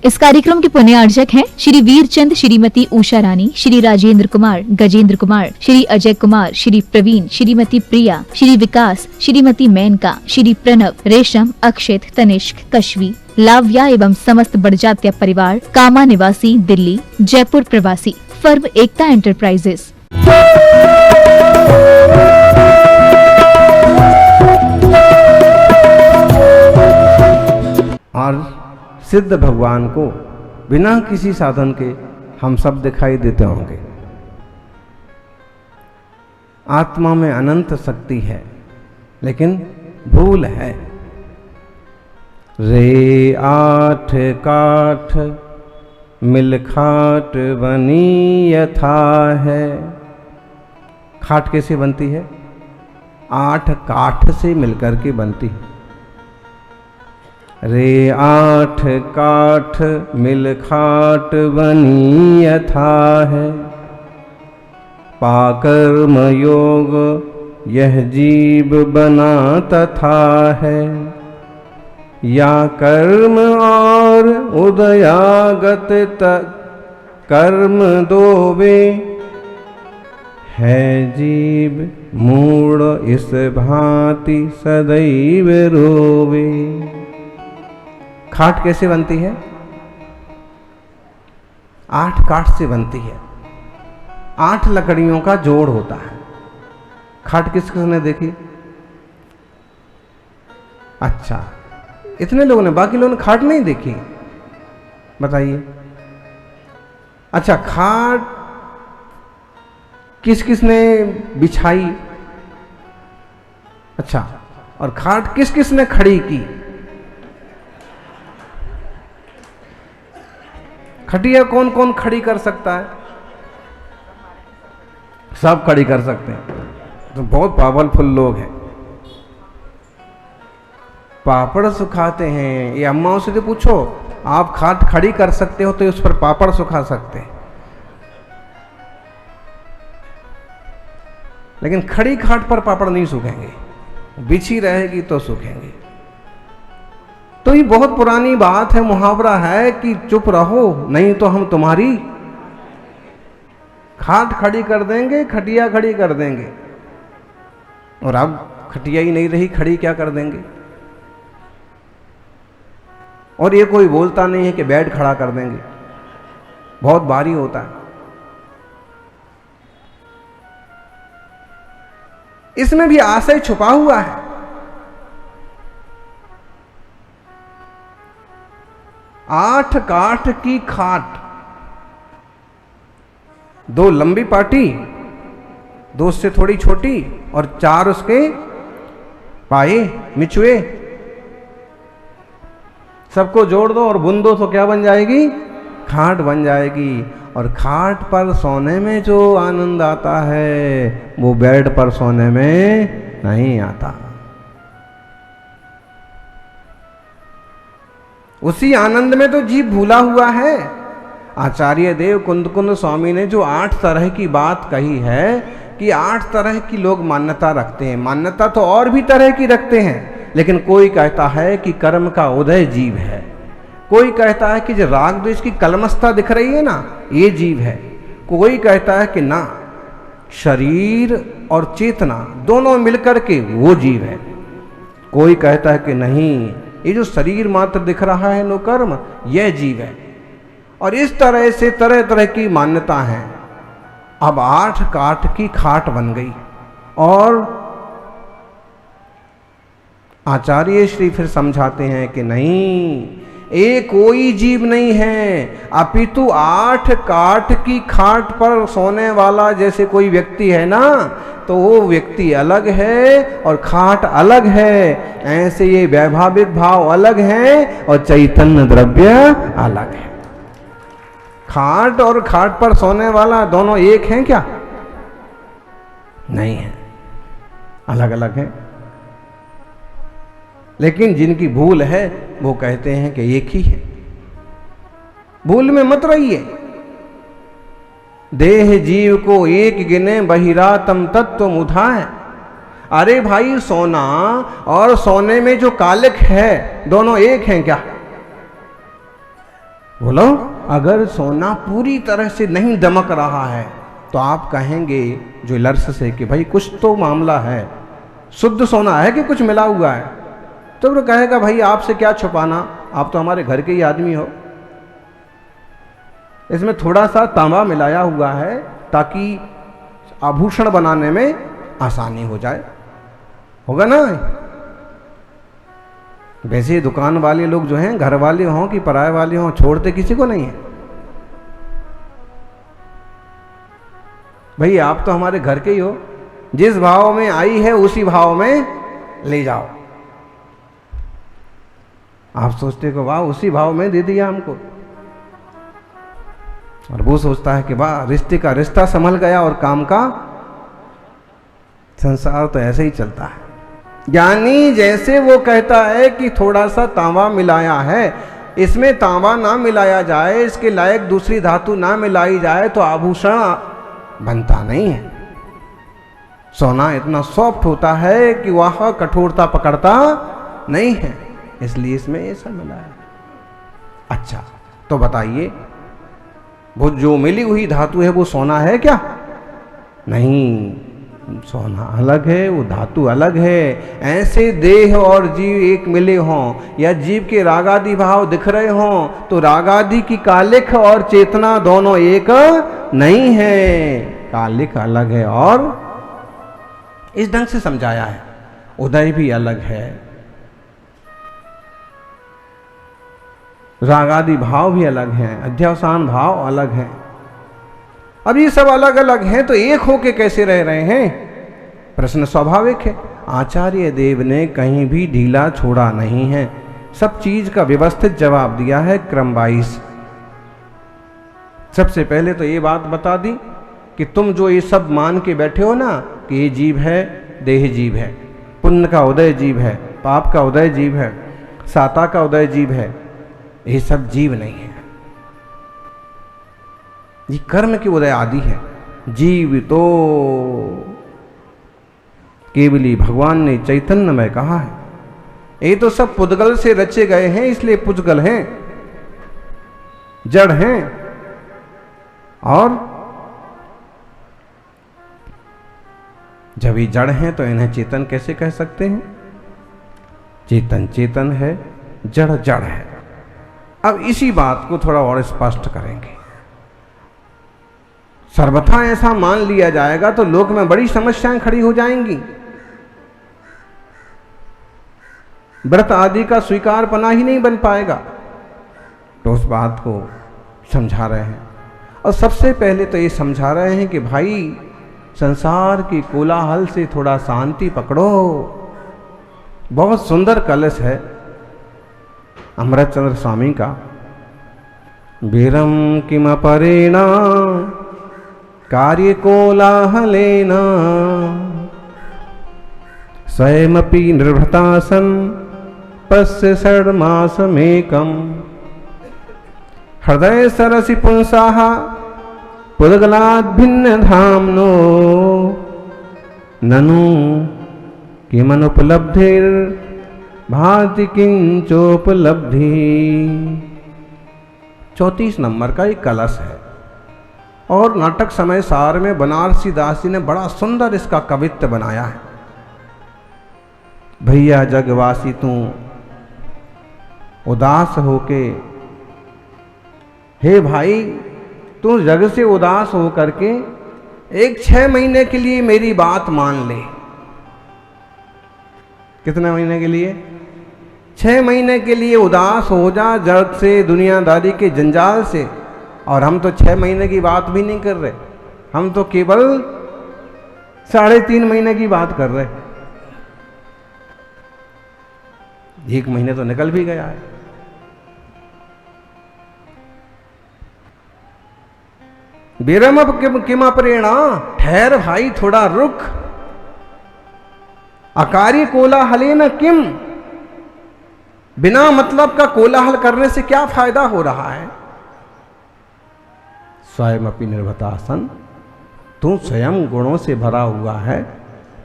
इस कार्यक्रम के पुण्य अर्चक हैं श्री वीरचंद, श्रीमती उषा रानी, श्री राजेंद्र कुमार, गजेंद्र कुमार, श्री अजय कुमार, श्री प्रवीण, श्रीमती प्रिया, श्री विकास, श्रीमती मेनका, श्री प्रणव, रेशम, अक्षित, तनिष्क, कश्वी, लाव्या एवं समस्त बड़जात्या परिवार, कामा निवासी, दिल्ली, जयपुर प्रवासी, फर्म एकता एंटरप्राइजेस। और सिद्ध भगवान को बिना किसी साधन के हम सब दिखाई देते होंगे। आत्मा में अनंत शक्ति है, लेकिन भूल है। रे आठ काठ मिल खाट बनी यथा है। खाट कैसे बनती है? 8 काठ से मिलकर के बनती है। रे आठ काठ मिल खाट बनी यथा है। पाकर्म योग यह जीव बना तथा है। या कर्म और उदयागत तक कर्म दोवे। है जीव मूढ़ इस भांति सदैव रोवे। खाट कैसे बनती है? 8 काठ से बनती है। 8 लकड़ियों का जोड़ होता है। खाट किस किसने देखी? अच्छा, इतने लोगों ने, बाकी लोगों ने खाट नहीं देखी? बताइए। अच्छा, खाट किस किसने बिछाई? अच्छा, और खाट किस किसने खड़ी की? खटिया कौन कौन खड़ी कर सकता है? सब खड़ी कर सकते हैं। तो बहुत पावरफुल लोग हैं। पापड़ सुखाते हैं। ये अम्माओं से तो पूछो, आप खाट खड़ी कर सकते हो तो उस पर पापड़ सुखा सकते हैं। लेकिन खड़ी खाट पर पापड़ नहीं सूखेंगे, बिछी रहेगी तो सूखेंगे। तो ये बहुत पुरानी बात है, मुहावरा है कि चुप रहो नहीं तो हम तुम्हारी खाट खड़ी कर देंगे, खटिया खड़ी कर देंगे। और अब खटिया ही नहीं रही, खड़ी क्या कर देंगे? और ये कोई बोलता नहीं है कि बेड खड़ा कर देंगे, बहुत भारी होता है। इसमें भी आशय छुपा हुआ है। आठ काठ की खाट, 2 लंबी पाटी, 2 से थोड़ी छोटी और 4 उसके पाए मिचुए। सबको जोड़ दो और बुन दो तो क्या बन जाएगी? खाट बन जाएगी। और खाट पर सोने में जो आनंद आता है वो बेड पर सोने में नहीं आता। उसी आनंद में तो जीव भूला हुआ है। आचार्य देव कुंदकुंद स्वामी ने जो 8 तरह की बात कही है कि 8 तरह की लोग मान्यता रखते हैं। मान्यता तो और भी तरह की रखते हैं, लेकिन कोई कहता है कि कर्म का उदय जीव है। कोई कहता है कि जो राग द्वेष की कलमस्ता दिख रही है ना, ये जीव है। कोई कहता है कि ना, शरीर और चेतना दोनों मिलकर के वो जीव है। कोई कहता है कि नहीं, ये जो शरीर मात्र दिख रहा है नो कर्म, यह जीव है। और इस तरह से तरह तरह की मान्यता है। अब 8 काठ की खाट बन गई। और आचार्य श्री फिर समझाते हैं कि नहीं, एक कोई जीव नहीं है, अपितु 8 काठ की खाट पर सोने वाला जैसे कोई व्यक्ति है ना, तो वो व्यक्ति अलग है और खाट अलग है। ऐसे ये वैभाविक भाव अलग हैं और चैतन्य द्रव्य अलग है। खाट और खाट पर सोने वाला दोनों एक हैं क्या? नहीं है, अलग अलग हैं। लेकिन जिनकी भूल है वो कहते हैं कि एक ही है। भूल में मत रहिए। देह जीव को एक गिने बहिरातम तत्व मुधाए। अरे भाई, सोना और सोने में जो कालिक है दोनों एक हैं क्या? बोलो, अगर सोना पूरी तरह से नहीं दमक रहा है तो आप कहेंगे ज्वेलर्स से कि भाई कुछ तो मामला है, शुद्ध सोना है कि कुछ मिला हुआ है? तो वो कहेगा भाई आपसे क्या छुपाना, आप तो हमारे घर के ही आदमी हो, इसमें थोड़ा सा तांबा मिलाया हुआ है ताकि आभूषण बनाने में आसानी हो जाए। होगा ना? वैसे दुकान वाले लोग जो हैं, घर वाले हों कि पराये वाले हों, छोड़ते किसी को नहीं है। भाई आप तो हमारे घर के ही हो, जिस भाव में आई है उसी भाव में ले जाओ। आप सोचते को वाह उसी भाव में दे दिया हमको, और वो सोचता है कि वाह रिश्ते का रिश्ता संभल गया और काम का संसार तो ऐसे ही चलता है। यानी जैसे वो कहता है कि थोड़ा सा तांबा मिलाया है, इसमें तांबा ना मिलाया जाए, इसके लायक दूसरी धातु ना मिलाई जाए तो आभूषण बनता नहीं है। सोना इतना सॉफ्ट होता है कि वह कठोरता पकड़ता नहीं है, इसलिए इसमें ऐसा मिला है। अच्छा तो बताइए, वो जो मिली हुई धातु है वो सोना है क्या? नहीं, सोना अलग है, वो धातु अलग है। ऐसे देह और जीव एक मिले हों या जीव के रागादि भाव दिख रहे हों तो रागादि की कालिख और चेतना दोनों एक नहीं है, कालिख अलग है। और इस ढंग से समझाया है, उदय भी अलग है, रागादि भाव भी अलग हैं, अध्यवसान भाव अलग हैं। अब ये सब अलग अलग हैं तो एक होके कैसे रह रहे हैं? प्रश्न स्वाभाविक है। आचार्य देव ने कहीं भी ढीला छोड़ा नहीं है, सब चीज का व्यवस्थित जवाब दिया है क्रम वाइज। सबसे पहले तो ये बात बता दी कि तुम जो ये सब मान के बैठे हो ना कि ये जीव है, देह जीव है, पुण्य का उदय जीव है, पाप का उदय जीव है, साता का उदय जीव है, ये सब जीव नहीं है, ये कर्म के उदय आदि है। जीव तो केवली भगवान ने चैतन्य में कहा है, ये तो सब पुद्गल से रचे गए हैं, इसलिए पुद्गल हैं, जड़ हैं। और जब ये जड़ हैं तो इन्हें चेतन कैसे कह सकते हैं? चेतन चेतन है, जड़ जड़ है। अब इसी बात को थोड़ा और स्पष्ट करेंगे। सर्वथा ऐसा मान लिया जाएगा तो लोक में बड़ी समस्याएं खड़ी हो जाएंगी, व्रत आदि का स्वीकार पना ही नहीं बन पाएगा। तो उस बात को समझा रहे हैं, और सबसे पहले तो ये समझा रहे हैं कि भाई संसार की कोलाहल से थोड़ा शांति पकड़ो। बहुत सुंदर कलश है अमृतचंद्र स्वामी का, वीरम किम परेणा कार्य कोलाहलेन स्वयमपि निर्भृतासन पश्य षड्मासमेकम हृदय सरसि पुंसाः पुद्गलाद् भिन्न धाम्नो ननु किमनुपलब्धिर भाति किंचोपलब्धि। 34 नंबर का एक कलश है, और नाटक समय सार में बनारसी दास जी ने बड़ा सुंदर इसका कवित्व बनाया है। भैया जगवासी तू उदास होके, हे भाई तू जग से उदास हो करके एक 6 महीने के लिए मेरी बात मान ले। कितने महीने के लिए? 6 महीने के लिए उदास हो जा जग से, दुनियादारी के जंजाल से। और हम तो 6 महीने की बात भी नहीं कर रहे, हम तो केवल 3.5 महीने की बात कर रहे। 1 महीने तो निकल भी गया है। विरम किम प्रेरणा, ठहर भाई थोड़ा रुक। अकार्य कोलाहलेन किम, बिना मतलब का कोलाहल करने से क्या फायदा हो रहा है? स्वयं अपनी निर्भतासन, तू स्वयं गुणों से भरा हुआ है।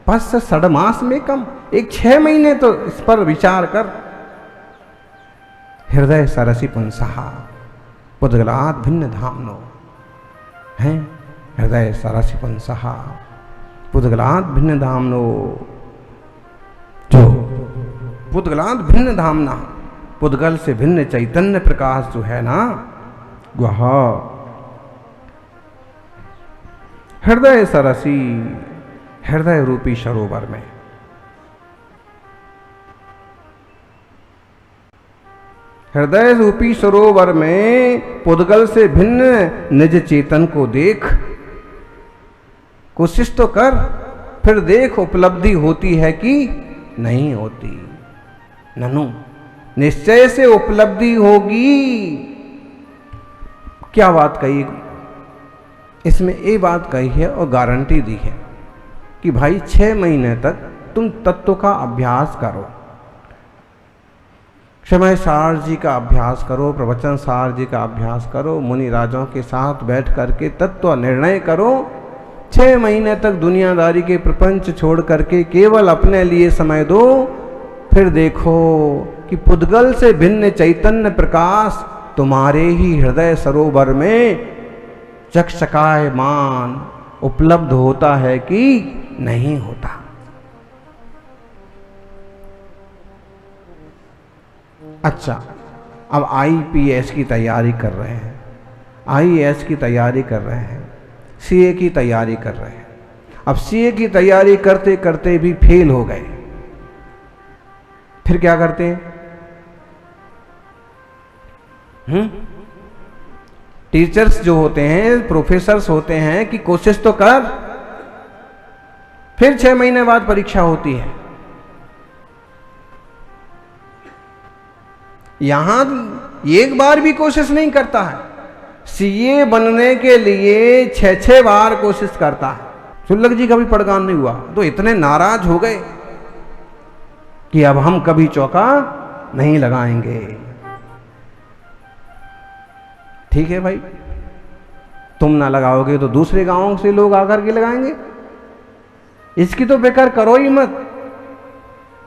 पस षड्मास में कम, एक 6 महीने तो इस पर विचार कर। हृदय सरसी पुंसहा, पुद्गलात् भिन्न धाम्नो हैं हृदय सरसि पुंसः पुद्गलात् भिन्न धाम्नो। जो पुद्गलात् भिन्न धामना, पुद्गल से भिन्न चैतन्य प्रकाश जो है ना, वह हृदय सरसी, हृदय रूपी सरोवर में हृदय रूपी सरोवर में पुद्गल से भिन्न निज चेतन को देख, कोशिश तो कर, फिर देख उपलब्धि होती है कि नहीं होती। ननु निश्चय से उपलब्धि होगी। क्या बात कही इसमें? ये बात कही है और गारंटी दी है कि भाई 6 महीने तक तुम तत्व का अभ्यास करो, समय सार जी का अभ्यास करो, प्रवचन सार जी का अभ्यास करो, मुनि राजाओं के साथ बैठ करके तत्व निर्णय करो। 6 महीने तक दुनियादारी के प्रपंच छोड़ करके केवल अपने लिए समय दो, फिर देखो कि पुद्गल से भिन्न चैतन्य प्रकाश तुम्हारे ही हृदय सरोवर में चकचकायमान उपलब्ध होता है कि नहीं होता। अच्छा, अब IPS की तैयारी कर रहे हैं, IAS की तैयारी कर रहे हैं, CA की तैयारी कर रहे हैं। अब CA की तैयारी करते करते भी फेल हो गए, फिर क्या करते हैं? टीचर्स जो होते हैं, प्रोफेसर्स होते हैं कि कोशिश तो कर, फिर 6 महीने बाद परीक्षा होती है। यहां एक बार भी कोशिश नहीं करता है। CA बनने के लिए 6 बार कोशिश करता है। शुल्लक जी का भी पड़गान नहीं हुआ तो इतने नाराज हो गए कि अब हम कभी चौका नहीं लगाएंगे। ठीक है भाई, तुम ना लगाओगे तो दूसरे गांवों से लोग आकर के लगाएंगे। इसकी तो बेकार करो ही मत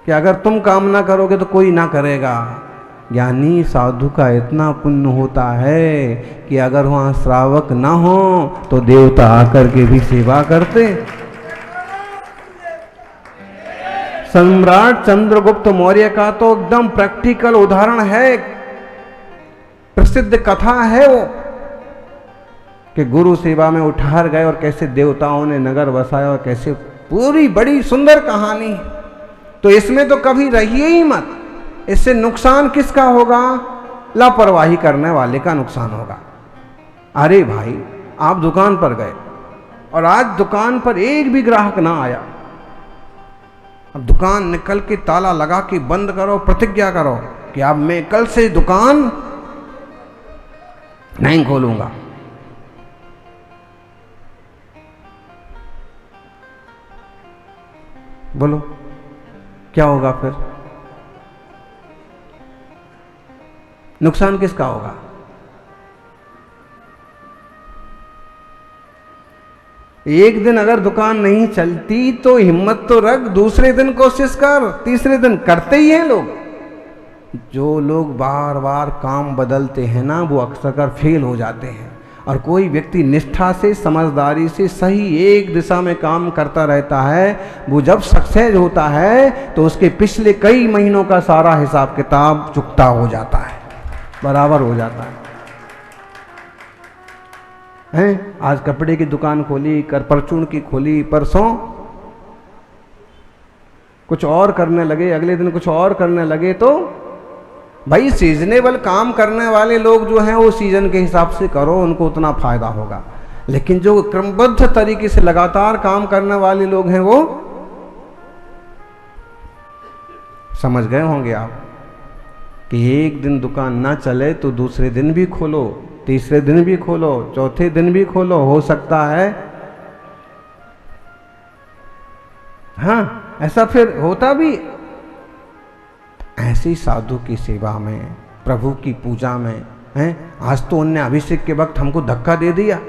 कि अगर तुम काम ना करोगे तो कोई ना करेगा। ज्ञानी साधु का इतना पुण्य होता है कि अगर वहां श्रावक ना हो तो देवता आकर के भी सेवा करते। सम्राट चंद्रगुप्त मौर्य का तो एकदम प्रैक्टिकल उदाहरण है, प्रसिद्ध कथा है वो, कि गुरु सेवा में उठार गए और कैसे देवताओं ने नगर बसाया और कैसे, पूरी बड़ी सुंदर कहानी। तो इसमें तो कभी रहिए ही मत। इससे नुकसान किसका होगा? लापरवाही करने वाले का नुकसान होगा। अरे भाई, आप दुकान पर गए और आज दुकान पर एक भी ग्राहक ना आया, अब दुकान निकल के ताला लगा के बंद करो, प्रतिज्ञा करो कि अब मैं कल से दुकान नहीं खोलूंगा। बोलो क्या होगा फिर? नुकसान किसका होगा? एक दिन अगर दुकान नहीं चलती तो हिम्मत तो रख, दूसरे दिन कोशिश कर, तीसरे दिन करते ही हैं लोग। जो लोग बार बार काम बदलते हैं ना, वो अक्सर कर फेल हो जाते हैं। और कोई व्यक्ति निष्ठा से, समझदारी से सही एक दिशा में काम करता रहता है, वो जब सक्सेस होता है तो उसके पिछले कई महीनों का सारा हिसाब किताब चुकता हो जाता है, बराबर हो जाता है। आज कपड़े की दुकान खोली, कर परचून की खोली, परसों कुछ और करने लगे, अगले दिन कुछ और करने लगे। तो भाई सीजनेबल काम करने वाले लोग जो हैं वो सीजन के हिसाब से करो, उनको उतना फायदा होगा। लेकिन जो क्रमबद्ध तरीके से लगातार काम करने वाले लोग हैं वो समझ गए होंगे आप कि एक दिन दुकान ना चले तो दूसरे दिन भी खोलो, तीसरे दिन भी खोलो, चौथे दिन भी खोलो, हो सकता है। हाँ, ऐसा फिर होता भी। ऐसी साधु की सेवा में, प्रभु की पूजा में हैं। आज तो उनने अभिषेक के वक्त हमको धक्का दे दिया,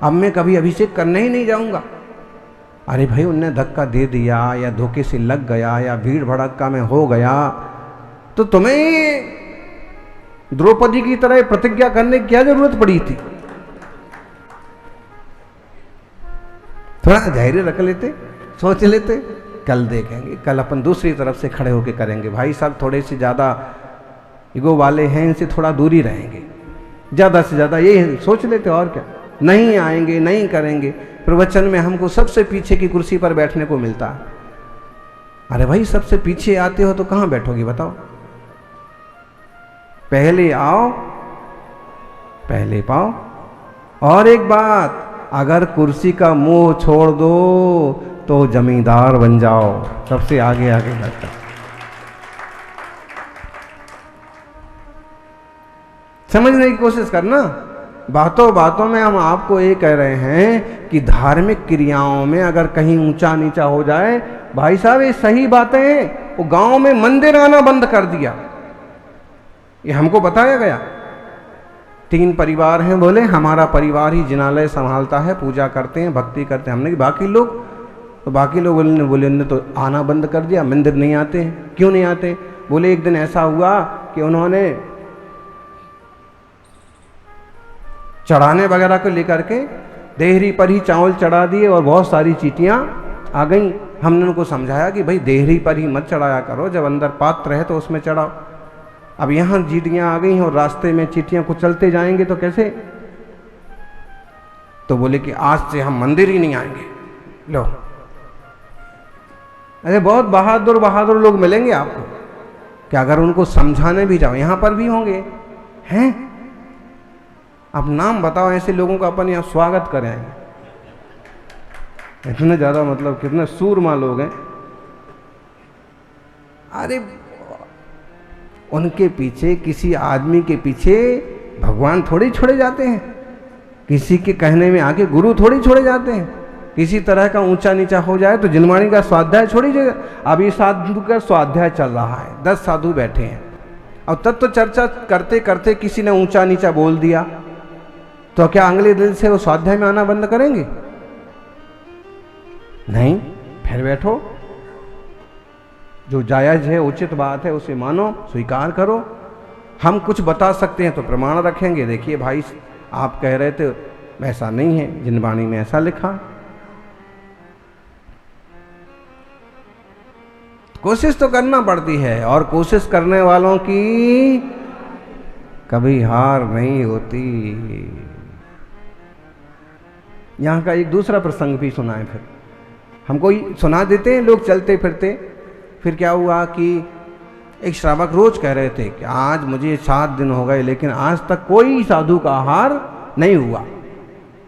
अब मैं कभी अभिषेक करने ही नहीं जाऊंगा। अरे भाई, उनने धक्का दे दिया या धोखे से लग गया या भीड़ भड़क्का में हो गया तो तुम्हें द्रौपदी की तरह प्रतिज्ञा करने की क्या जरूरत पड़ी थी? थोड़ा धैर्य रख लेते, सोच लेते, कल देखेंगे, कल अपन दूसरी तरफ से खड़े होकर करेंगे। भाई साहब थोड़े से ज़्यादा ईगो वाले हैं, इनसे थोड़ा दूरी रहेंगे, ज़्यादा से ज़्यादा ये सोच लेते, और क्या। नहीं आएंगे, नहीं करेंगे। प्रवचन में हमको सबसे पीछे की कुर्सी पर बैठने को मिलता है। अरे भाई सबसे पीछे आते हो तो कहाँ बैठोगे बताओ? पहले आओ पहले पाओ। और एक बात, अगर कुर्सी का मोह छोड़ दो तो जमींदार बन जाओ, सबसे आगे आगे लगता। समझने की कोशिश करना। बातों बातों में हम आपको ये कह रहे हैं कि धार्मिक क्रियाओं में अगर कहीं ऊंचा नीचा हो जाए, भाई साहब ये सही बातें हैं। वो गांव में मंदिर आना बंद कर दिया, ये हमको बताया गया। 3 परिवार हैं, बोले हमारा परिवार ही जिनालय संभालता है, पूजा करते हैं, भक्ति करते हैं। हमने कि बाकी लोग, तो बाकी लोग बोले ने तो आना बंद कर दिया, मंदिर नहीं आते हैं। क्यों नहीं आते? बोले एक दिन ऐसा हुआ कि उन्होंने चढ़ाने वगैरह को लेकर के देहरी पर ही चावल चढ़ा दिए और बहुत सारी चींटियां आ गई। हमने उनको समझाया कि भाई देहरी पर ही मत चढ़ाया करो, जब अंदर पात्र है तो उसमें चढ़ाओ। अब यहाँ चींटियां आ गई हैं और रास्ते में चींटियां को चलते जाएंगे तो कैसे? तो बोले कि आज से हम मंदिर ही नहीं आएंगे। लो, अरे बहुत बहादुर बहादुर लोग मिलेंगे आपको कि अगर उनको समझाने भी जाओ, यहाँ पर भी होंगे हैं। आप नाम बताओ ऐसे लोगों का अपन यहाँ स्वागत करें। इतने ज़्यादा मतलब कितने सूरमा लोग हैं। अरे उनके पीछे, किसी आदमी के पीछे भगवान थोड़ी छोड़े जाते हैं, किसी के कहने में आके गुरु थोड़ी छोड़े जाते हैं। किसी तरह का ऊंचा नीचा हो जाए तो जिनवाणी का स्वाध्याय छोड़ी जाएगा। अभी साधु का स्वाध्याय चल रहा है, 10 साधु बैठे हैं और तब तो चर्चा करते करते किसी ने ऊंचा नीचा बोल दिया, तो क्या अगले दिन से वो स्वाध्याय में आना बंद करेंगे? नहीं, फिर बैठो, जो जायज है, उचित बात है, उसे मानो, स्वीकार करो। हम कुछ बता सकते हैं तो प्रमाण रखेंगे। देखिए भाई, आप कह रहे थे वैसा नहीं है, जिनवाणी में ऐसा लिखा। कोशिश तो करना पड़ती है और कोशिश करने वालों की कभी हार नहीं होती। यहाँ का एक दूसरा प्रसंग भी सुनाए, फिर हमको सुना देते हैं लोग चलते फिरते। फिर क्या हुआ कि एक श्रावक रोज कह रहे थे कि आज मुझे 7 दिन हो गए लेकिन आज तक कोई साधु का आहार नहीं हुआ।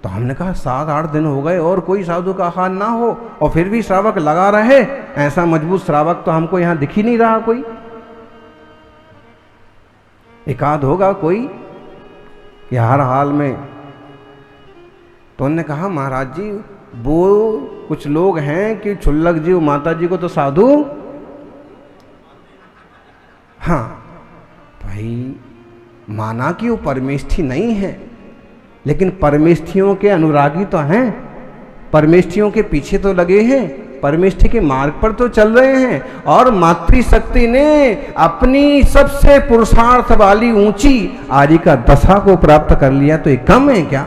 तो हमने कहा 7-8 दिन हो गए और कोई साधु का आहार ना हो और फिर भी श्रावक लगा रहे, ऐसा मजबूत श्रावक तो हमको यहाँ दिख ही नहीं रहा कोई। एकाध होगा कोई कि हर हाल में। तो उन्होंने कहा महाराज जी, वो कुछ लोग हैं कि छुल्लक जी माता जी को तो साधु, हाँ भाई माना कि वो परमेष्ठी नहीं है, लेकिन परमेष्ठियों के अनुरागी तो हैं, परमेष्ठियों के पीछे तो लगे हैं, परमेष्ठी के मार्ग पर तो चल रहे हैं। और मातृशक्ति ने अपनी सबसे पुरुषार्थ वाली ऊंची आर्य का दशा को प्राप्त कर लिया, तो ये कम है क्या?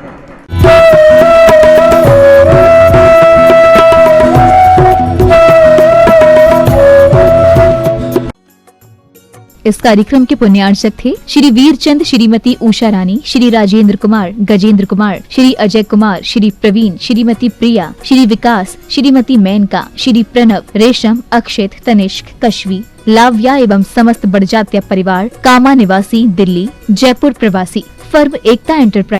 इस कार्यक्रम के पुण्यार्चक थे श्री वीरचंद, श्रीमती उषा रानी, श्री राजेंद्र कुमार, गजेंद्र कुमार, श्री अजय कुमार, श्री प्रवीण, श्रीमती प्रिया, श्री विकास, श्रीमती मेनका, श्री प्रणव, रेशम, अक्षित, तनिष्क, कश्वी, लाव्या एवं समस्त बड़जात्या परिवार, कामा निवासी, दिल्ली, जयपुर प्रवासी, फर्म एकता एंटरप्राइज।